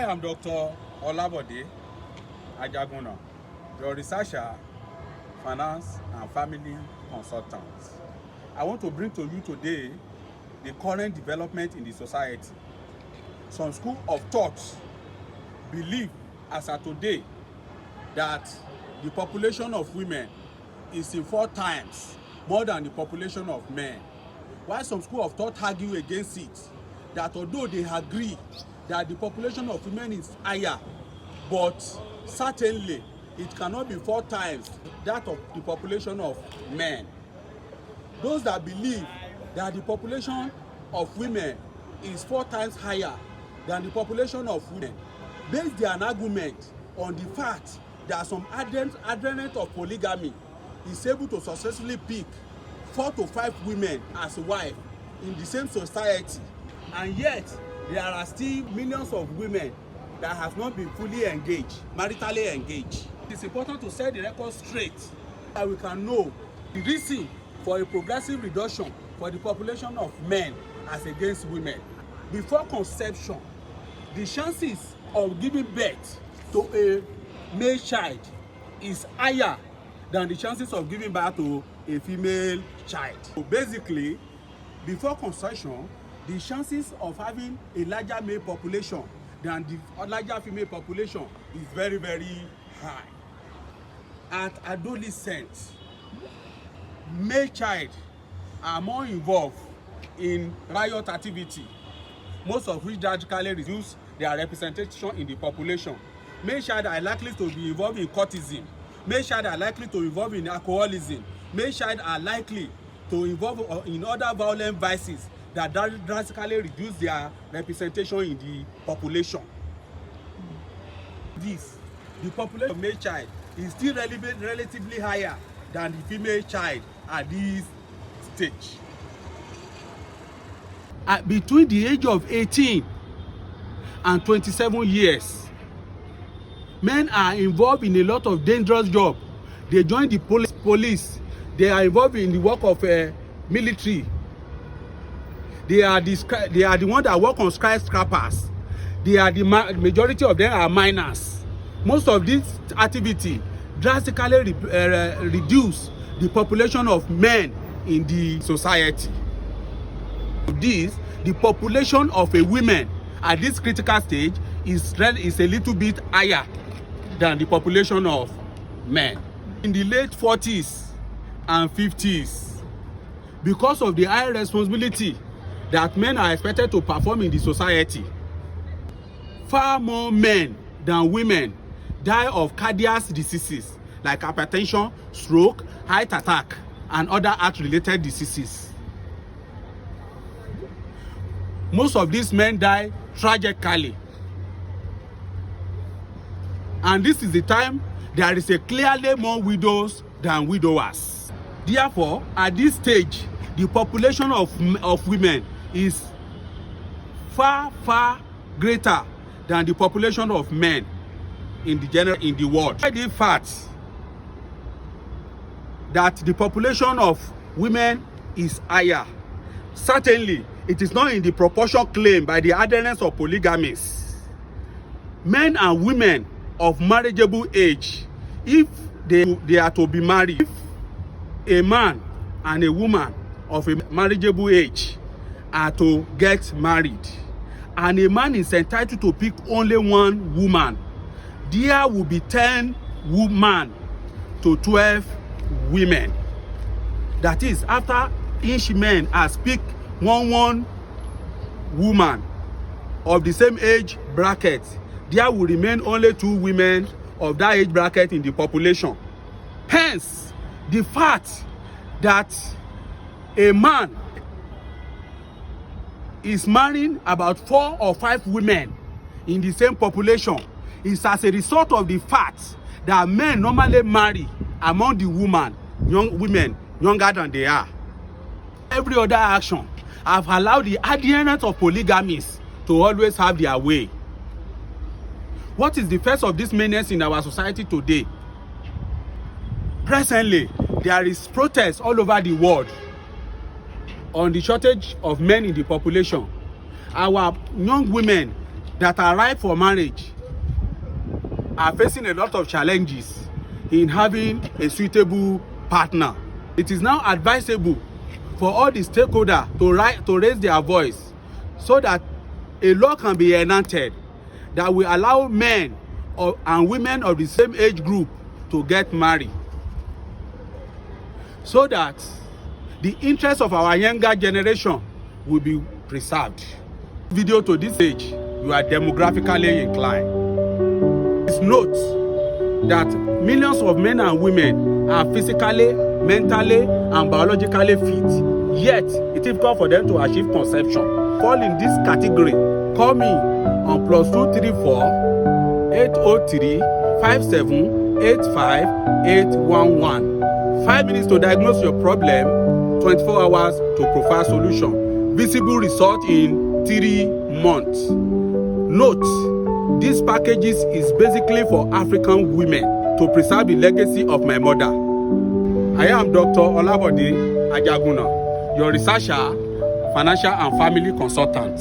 am Dr. Olabode Ajaguna, your researcher, finance and family consultant. I want to bring to you today the current development in the society. Some school of thought believe as of today that the population of women is in 4 times more than the population of men. While some school of thought argue against it, that although they agree that the population of women is higher, but certainly it cannot be 4 times that of the population of men. Those that believe that the population of women is 4 times higher than the population of women base their argument on the fact that some adherent of polygamy is able to successfully pick 4 to 5 women as a wife in the same society, and yet there are still millions of women that have not been fully engaged, maritally engaged. It is important to set the record straight so that we can know the reason for a progressive reduction for the population of men as against women. Before conception, the chances of giving birth to a male child is higher than the chances of giving birth to a female child. So basically, before conception, the chances of having a larger male population than the larger female population is very, very high. At adolescence, male child are more involved in riot activity, most of which drastically reduce their representation in the population. Male child are likely to be involved in courtism. Male child are likely to involve in alcoholism. Male child are likely to involve in other violent vices that drastically reduce their representation in the population. The population of male child is still relatively higher than the female child at this stage. Between the age of 18 and 27 years, men are involved in a lot of dangerous jobs. They join the police. They are involved in the work of military. They are the ones that work on skyscrapers. The majority of them are minors. Most of this activity drastically reduce the population of men in the society. The population of a woman at this critical stage is a little bit higher than the population of men. In the late 40s and 50s, because of the high responsibility that men are expected to perform in the society, far more men than women die of cardiac diseases like hypertension, stroke, heart attack, and other heart-related diseases. Most of these men die tragically. And this is the time there is a clearly more widows than widowers. Therefore, at this stage, the population of women is far, far greater than the population of men in the world. The fact that the population of women is higher, certainly it is not in the proportion claimed by the adherents of polygamists. Men and women of marriageable age, if they are to be married, if a man and a woman of a marriageable age are to get married, and a man is entitled to pick only one woman, there will be 10 women to 12 women. That is, after each man has picked one woman of the same age bracket, there will remain only 2 women of that age bracket in the population. Hence, the fact that a man is marrying about 4 or 5 women in the same population is as a result of the fact that men normally marry among the young women younger than they are. Every other action have allowed the adherents of polygamist to always have their way. What is the first of these menace in our society today? Presently, there is protest all over the world on the shortage of men in the population. Our young women that are ripe for marriage are facing a lot of challenges in having a suitable partner. It is now advisable for all the stakeholders to raise their voice so that a law can be enacted that will allow men and women of the same age group to get married, so that the interests of our younger generation will be preserved. Video to this age, you are demographically inclined. Please note that millions of men and women are physically, mentally, and biologically fit, yet it's difficult for them to achieve conception. Fall in this category. Call me on +234 803 57 85 811. 5 minutes to diagnose your problem, 24 hours to provide solution. Visible result in 3 months. Note, these packages is basically for African women to preserve the legacy of my mother. I am Dr. Olabode Ajaguna, your researcher, financial and family consultant.